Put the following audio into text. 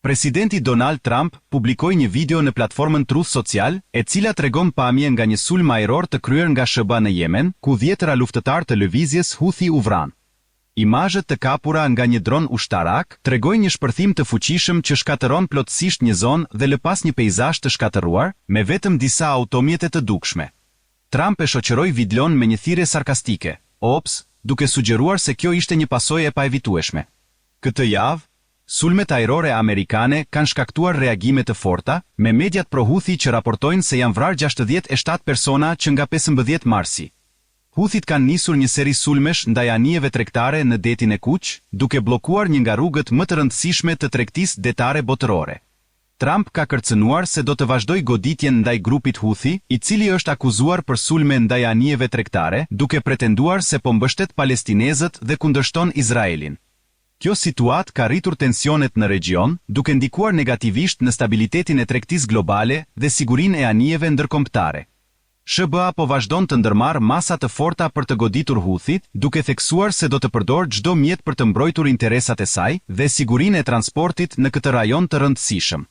Presidenti Donald Trump publikoi një video në platformën Truth Social, e cila tregon pamje nga një sulm ajror të kryer nga SBA në Yemen, ku 10 luftëtarë të lëvizjes Houthi u vranë. Imazhet të kapura nga një dron ushtarak tregojnë një shpërthim të fuqishëm që shkatëron plotësisht një zonë dhe lëpas një peizazh të shkatëruar, me vetëm disa automjete të dukshme. Trump e shoqëroi videon me një thirrje sarkastike, "Ops", duke sugjeruar se kjo ishte një pasojë e paevitueshme. Këtë javë, sulmet ajrore amerikane kanë shkaktuar reagime të forta, me mediat pro-Houthi që raportojnë se janë vrarë 67 persona që nga 15 marsi. Houthit kanë nisur një seri sulmesh ndaj anijeve tregtare në detin e Kuq, duke bllokuar një nga rrugët më të rëndësishme të tregtisë detare botërore. Trump ka kërcënuar se do të vazhdojë goditjen ndaj grupit Houthi, i cili është akuzuar për sulme ndaj anijeve tregtare, duke pretenduar se po mbështet palestinezët dhe kundërshton Izraelin. Kjo situatë ka rritur tensionet në region, duke ndikuar negativisht në stabilitetin e tregtisë globale dhe sigurinë e anijeve ndërkombëtare. SBA po vazhdon të ndërmarrë masa të forta për të goditur Houthit, duke theksuar se do të përdorë çdo mjet për të mbrojtur interesat e saj dhe sigurinë e transportit në këtë rajon të rëndësishëm.